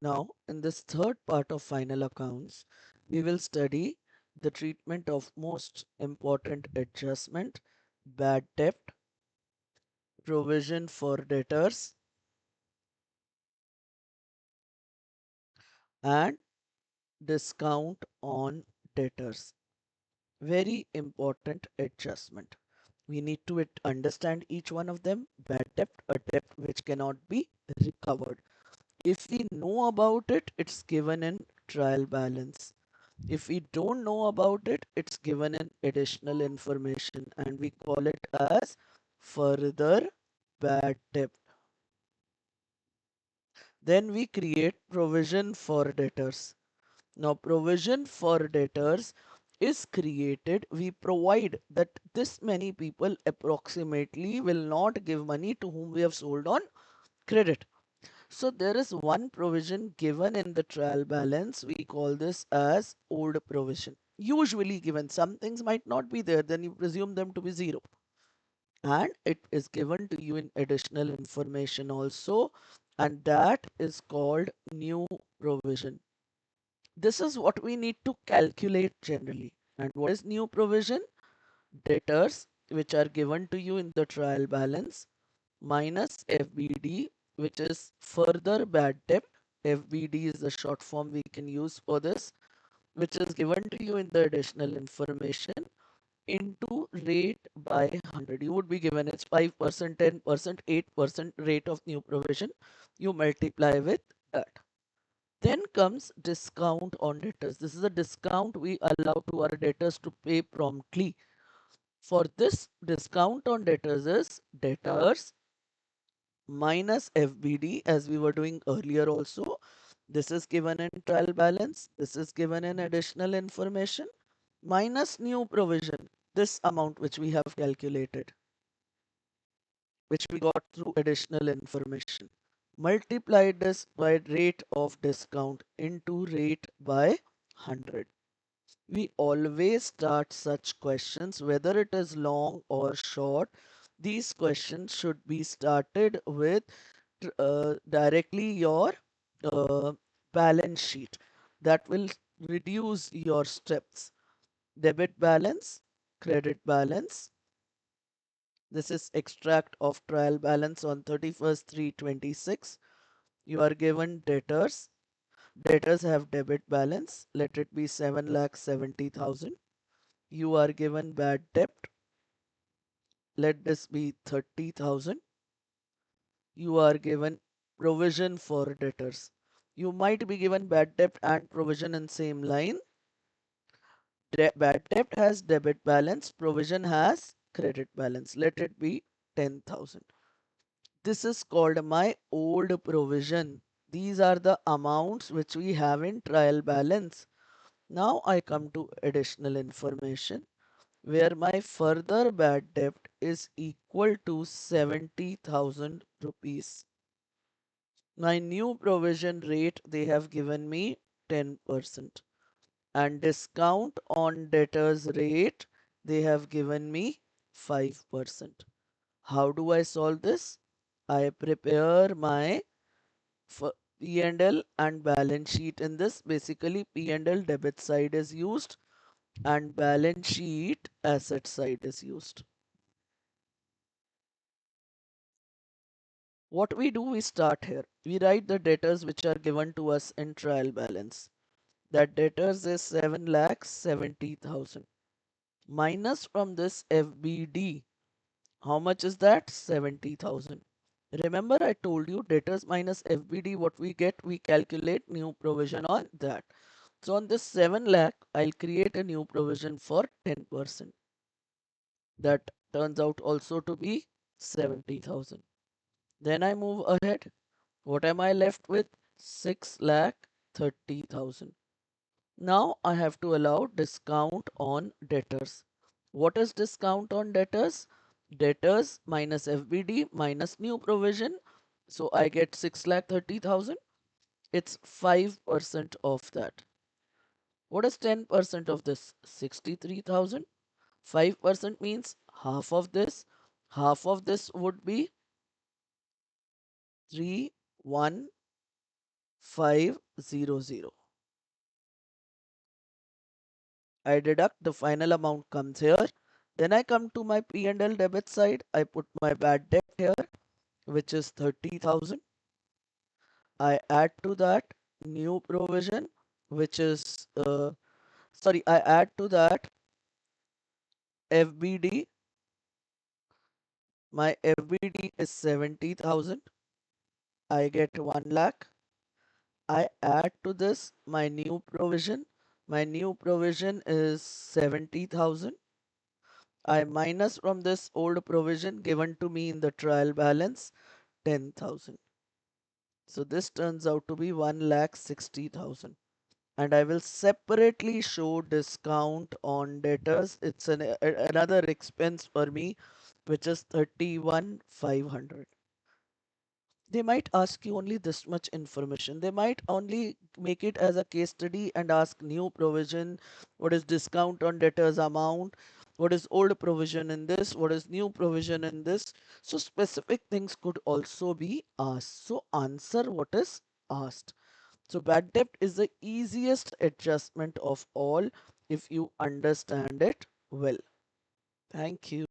Now, in this third part of final accounts, we will study the treatment of most important adjustment, bad debt, provision for debtors, and discount on debtors. Very important adjustment. We need to understand each one of them. Bad debt, a debt which cannot be recovered. If we know about it, it's given in trial balance. If we don't know about it, it's given in additional information and we call it as further bad debt. Then we create provision for debtors. Now, provision for debtors is created. We provide that this many people approximately will not give money to whom we have sold on credit. So there is one provision given in the trial balance. We call this as old provision. Usually given. Some things might not be there, then you presume them to be zero. And it is given to you in additional information also, and that is called new provision. This is what we need to calculate generally. And what is new provision? Debtors which are given to you in the trial balance minus FBD, which is further bad debt. FBD is the short form we can use for this, which is given to you in the additional information into rate by 100. You would be given it's 5%, 10%, 8% rate of new provision. You multiply with that. Then comes discount on debtors. This is a discount we allow to our debtors to pay promptly. For this, discount on debtors is debtors minus FBD, as we were doing earlier also. This is given in trial balance. This is given in additional information minus new provision. This amount which we have calculated, which we got through additional information. Multiply this by rate of discount into rate by 100. We always start such questions, whether it is long or short. These questions should be started with directly your uh, balance sheet. That will reduce your steps. Debit balance, credit balance. This is extract of trial balance on 31st 3/26. You are given debtors. Debtors have debit balance. Let it be 7,70,000. You are given bad debt. Let this be 30,000. You are given provision for debtors. You might be given bad debt and provision in same line. Bad debt has debit balance, provision has credit balance. Let it be 10,000. This is called my old provision. These are the amounts which we have in trial balance. Now I come to additional information where my further bad debt is equal to 70,000 rupees. My new provision rate, they have given me 10%, and discount on debtors rate, they have given me 5%. How do I solve this? I prepare my P&L and balance sheet. In this, basically P&L debit side is used and balance sheet asset side is used. What we do, we start here. We write the debtors which are given to us in trial balance. That debtors is 7,70,000. Minus from this FBD. How much is that? 70,000. Remember I told you debtors minus FBD, what we get, we calculate new provision on that. So on this 7 lakh, I'll create a new provision for 10%. That turns out also to be 70,000. Then I move ahead. What am I left with? 6,30,000. Now I have to allow discount on debtors. What is discount on debtors? Debtors minus FBD minus new provision. So I get 6,30,000. It's 5% of that. What is 10% of this? 63,000. 5% means half of this. Half of this would be 3,150,000. 500. I deduct the final amount comes here. Then I come to my P&L debit side. I put my bad debt here, which is 30,000. I add to that new provision, which is, I add to that FBD. My FBD is 70,000. I get 1 lakh. I add to this my new provision. My new provision is 70,000. I minus from this old provision given to me in the trial balance 10,000. So this turns out to be 1,60,000. And I will separately show discount on debtors. It's another expense for me, which is 31,500. They might ask you only this much information. They might only make it as a case study and ask new provision, what is discount on debtors amount, what is old provision in this, what is new provision in this. So specific things could also be asked. So answer what is asked. So bad debt is the easiest adjustment of all if you understand it well. Thank you.